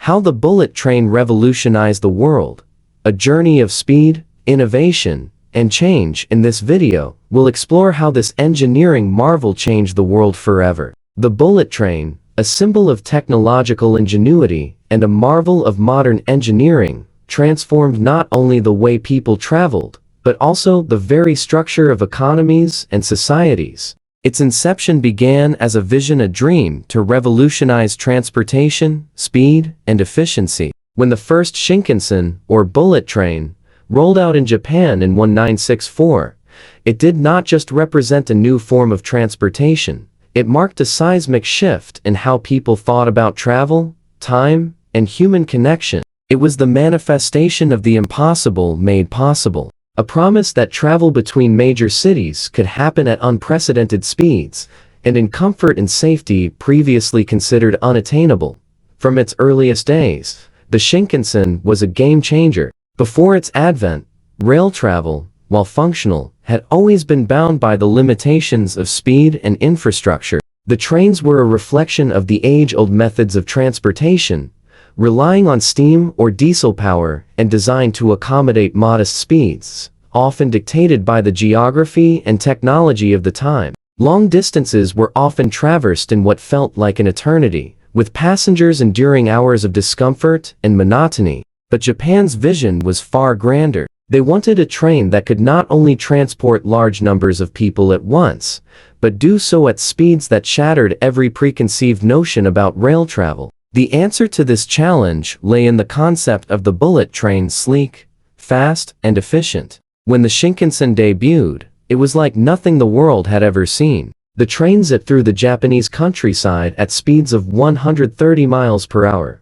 How the bullet train revolutionized the world. A journey of speed, innovation, and change. In this video, we'll explore how this engineering marvel changed the world forever. The bullet train, a symbol of technological ingenuity and a marvel of modern engineering, transformed not only the way people traveled, but also the very structure of economies and societies. Its inception began as a vision, a dream to revolutionize transportation, speed, and efficiency. When the first Shinkansen, or bullet train, rolled out in Japan in 1964, it did not just represent a new form of transportation, it marked a seismic shift in how people thought about travel, time, and human connection. It was the manifestation of the impossible made possible. A promise that travel between major cities could happen at unprecedented speeds, and in comfort and safety previously considered unattainable. From its earliest days, the Shinkansen was a game changer. Before its advent, rail travel, while functional, had always been bound by the limitations of speed and infrastructure. The trains were a reflection of the age-old methods of transportation, relying on steam or diesel power and designed to accommodate modest speeds, often dictated by the geography and technology of the time. Long distances were often traversed in what felt like an eternity, with passengers enduring hours of discomfort and monotony. But Japan's vision was far grander. They wanted a train that could not only transport large numbers of people at once, but do so at speeds that shattered every preconceived notion about rail travel. The answer to this challenge lay in the concept of the bullet train: sleek, fast, and efficient. When the Shinkansen debuted, it was like nothing the world had ever seen. The train zipped through the Japanese countryside at speeds of 130 miles per hour,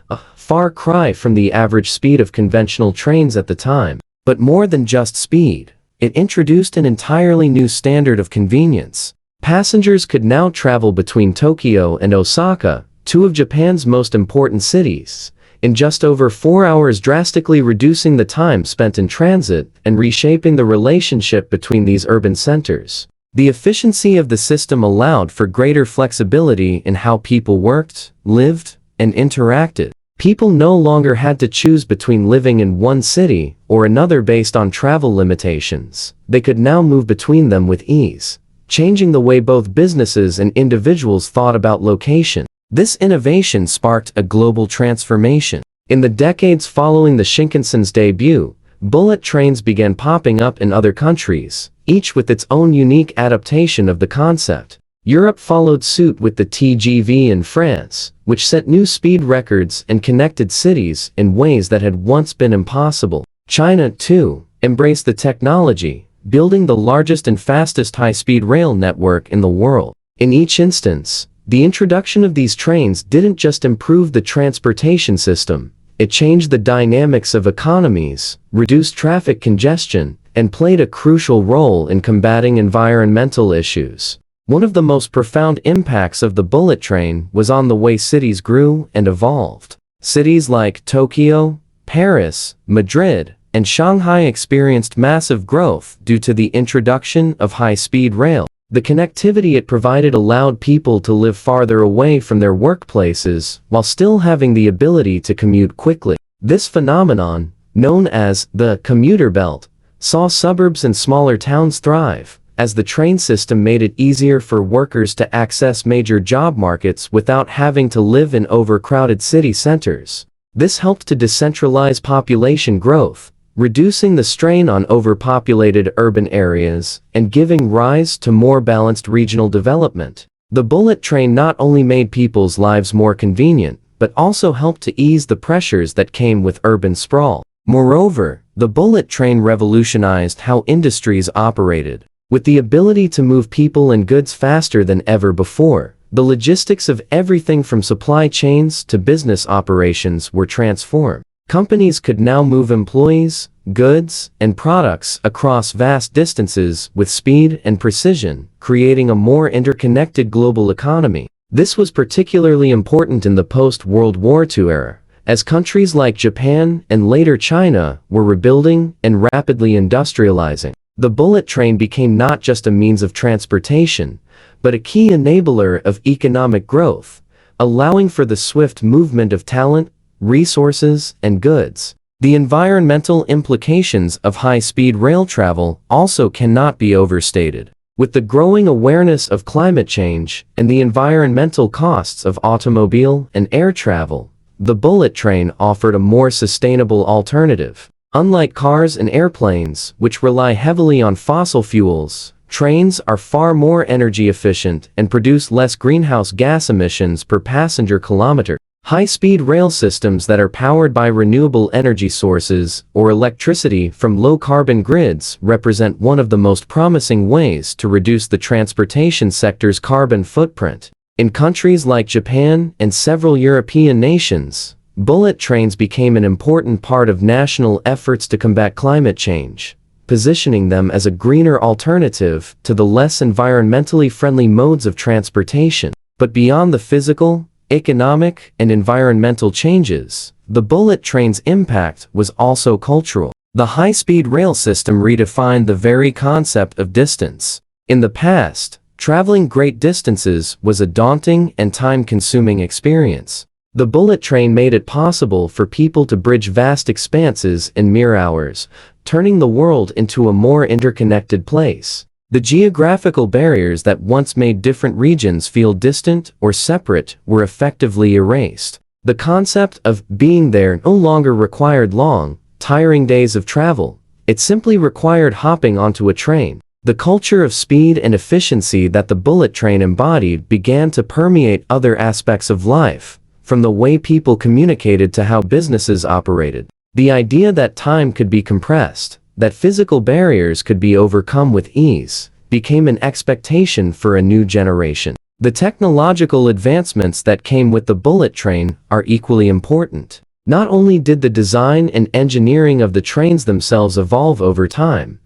a far cry from the average speed of conventional trains at the time. But more than just speed, it introduced an entirely new standard of convenience. Passengers could now travel between Tokyo and Osaka, two of Japan's most important cities, in just over 4 hours, drastically reducing the time spent in transit and reshaping the relationship between these urban centers. The efficiency of the system allowed for greater flexibility in how people worked, lived, and interacted. People no longer had to choose between living in one city or another based on travel limitations. They could now move between them with ease, changing the way both businesses and individuals thought about location. This innovation sparked a global transformation. In the decades following the Shinkansen's debut, bullet trains began popping up in other countries, each with its own unique adaptation of the concept. Europe followed suit with the TGV in France, which set new speed records and connected cities in ways that had once been impossible. China, too, embraced the technology, building the largest and fastest high-speed rail network in the world. In each instance, the introduction of these trains didn't just improve the transportation system, it changed the dynamics of economies, reduced traffic congestion, and played a crucial role in combating environmental issues. One of the most profound impacts of the bullet train was on the way cities grew and evolved. Cities like Tokyo, Paris, Madrid, and Shanghai experienced massive growth due to the introduction of high-speed rail. The connectivity it provided allowed people to live farther away from their workplaces while still having the ability to commute quickly. This phenomenon, known as the commuter belt, saw suburbs and smaller towns thrive, as the train system made it easier for workers to access major job markets without having to live in overcrowded city centers. This helped to decentralize population growth, reducing the strain on overpopulated urban areas and giving rise to more balanced regional development. The bullet train not only made people's lives more convenient, but also helped to ease the pressures that came with urban sprawl. Moreover, the bullet train revolutionized how industries operated. With the ability to move people and goods faster than ever before, the logistics of everything from supply chains to business operations were transformed. Companies could now move employees, goods, and products across vast distances with speed and precision, creating a more interconnected global economy. This was particularly important in the post-World War II era, as countries like Japan and later China were rebuilding and rapidly industrializing. The bullet train became not just a means of transportation, but a key enabler of economic growth, allowing for the swift movement of talent, resources, and goods. The environmental implications of high-speed rail travel also cannot be overstated. With the growing awareness of climate change and the environmental costs of automobile and air travel, the bullet train offered a more sustainable alternative. Unlike cars and airplanes, which rely heavily on fossil fuels, trains are far more energy efficient and produce less greenhouse gas emissions per passenger kilometer. High-speed rail systems that are powered by renewable energy sources or electricity from low-carbon grids represent one of the most promising ways to reduce the transportation sector's carbon footprint. In countries like Japan and several European nations, bullet trains became an important part of national efforts to combat climate change, positioning them as a greener alternative to the less environmentally friendly modes of transportation. But beyond the physical, economic, and environmental changes, the bullet train's impact was also cultural. The high-speed rail system redefined the very concept of distance. In the past, traveling great distances was a daunting and time-consuming experience. The bullet train made it possible for people to bridge vast expanses in mere hours, turning the world into a more interconnected place. The geographical barriers that once made different regions feel distant or separate were effectively erased. The concept of being there no longer required long, tiring days of travel. It simply required hopping onto a train. The culture of speed and efficiency that the bullet train embodied began to permeate other aspects of life, from the way people communicated to how businesses operated. The idea that time could be compressed, that physical barriers could be overcome with ease, became an expectation for a new generation. The technological advancements that came with the bullet train are equally important. Not only did the design and engineering of the trains themselves evolve over time,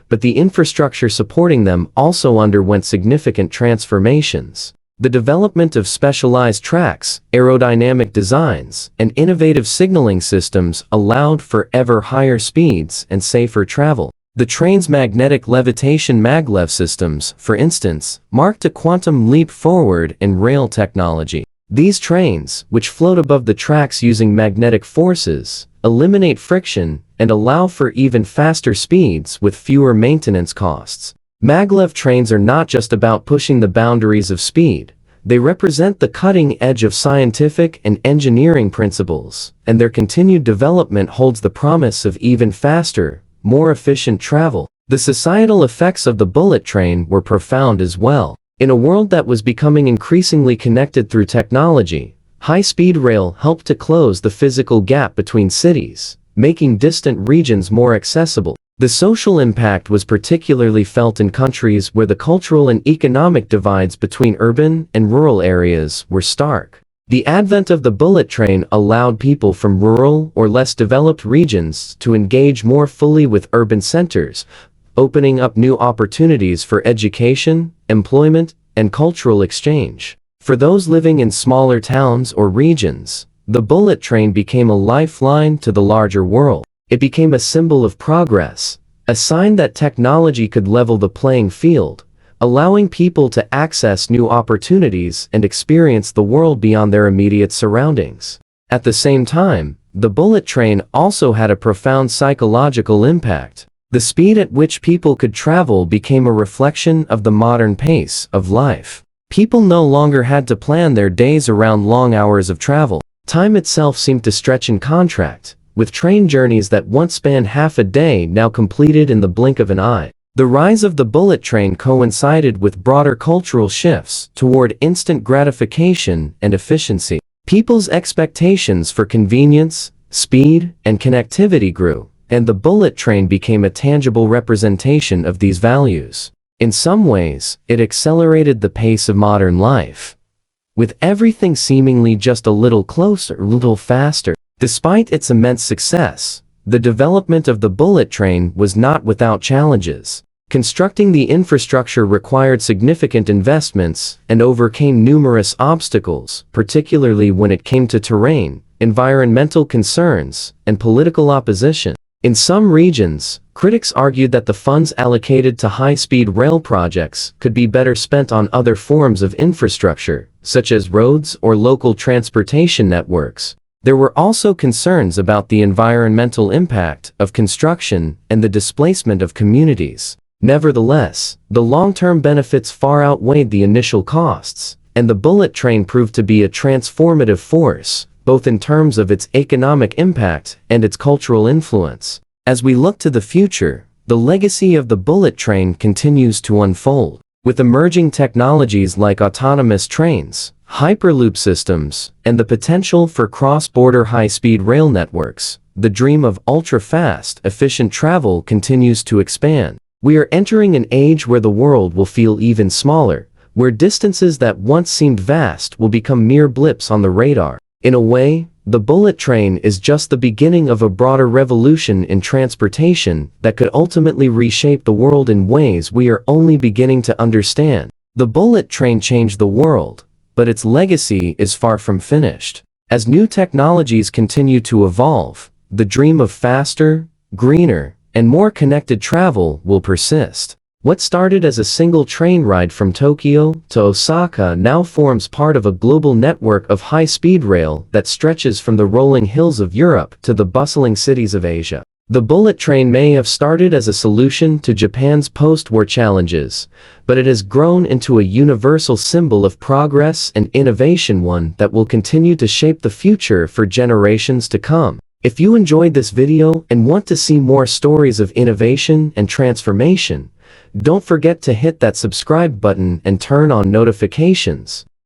but the infrastructure supporting them also underwent significant transformations. The development of specialized tracks, aerodynamic designs, and innovative signaling systems allowed for ever higher speeds and safer travel. The train's magnetic levitation maglev systems, for instance, marked a quantum leap forward in rail technology. These trains, which float above the tracks using magnetic forces, eliminate friction and allow for even faster speeds with fewer maintenance costs. Maglev trains are not just about pushing the boundaries of speed. They represent the cutting edge of scientific and engineering principles, and their continued development holds the promise of even faster, more efficient travel. The societal effects of the bullet train were profound as well. In a world that was becoming increasingly connected through technology, high-speed rail helped to close the physical gap between cities, making distant regions more accessible. The social impact was particularly felt in countries where the cultural and economic divides between urban and rural areas were stark. The advent of the bullet train allowed people from rural or less developed regions to engage more fully with urban centers, opening up new opportunities for education, employment, and cultural exchange. For those living in smaller towns or regions, the bullet train became a lifeline to the larger world. It became a symbol of progress, a sign that technology could level the playing field, allowing people to access new opportunities and experience the world beyond their immediate surroundings. At the same time, the bullet train also had a profound psychological impact. The speed at which people could travel became a reflection of the modern pace of life. People no longer had to plan their days around long hours of travel. Time itself seemed to stretch and contract, with train journeys that once spanned half a day now completed in the blink of an eye. The rise of the bullet train coincided with broader cultural shifts toward instant gratification and efficiency. People's expectations for convenience, speed, and connectivity grew, and the bullet train became a tangible representation of these values. In some ways, it accelerated the pace of modern life, with everything seemingly just a little closer, a little faster. Despite its immense success, the development of the bullet train was not without challenges. Constructing the infrastructure required significant investments and overcame numerous obstacles, particularly when it came to terrain, environmental concerns, and political opposition. In some regions, critics argued that the funds allocated to high-speed rail projects could be better spent on other forms of infrastructure, such as roads or local transportation networks. There were also concerns about the environmental impact of construction and the displacement of communities. Nevertheless, the long-term benefits far outweighed the initial costs, and the bullet train proved to be a transformative force, both in terms of its economic impact and its cultural influence. As we look to the future, the legacy of the bullet train continues to unfold. With emerging technologies like autonomous trains, hyperloop systems, and the potential for cross-border high-speed rail networks, the dream of ultra-fast, efficient travel continues to expand. We are entering an age where the world will feel even smaller, where distances that once seemed vast will become mere blips on the radar. In a way, the bullet train is just the beginning of a broader revolution in transportation that could ultimately reshape the world in ways we are only beginning to understand. The bullet train changed the world, but its legacy is far from finished. As new technologies continue to evolve, the dream of faster, greener, and more connected travel will persist. What started as a single train ride from Tokyo to Osaka now forms part of a global network of high-speed rail that stretches from the rolling hills of Europe to the bustling cities of Asia. The bullet train may have started as a solution to Japan's post-war challenges, but it has grown into a universal symbol of progress and innovation, one that will continue to shape the future for generations to come. If you enjoyed this video and want to see more stories of innovation and transformation, don't forget to hit that subscribe button and turn on notifications.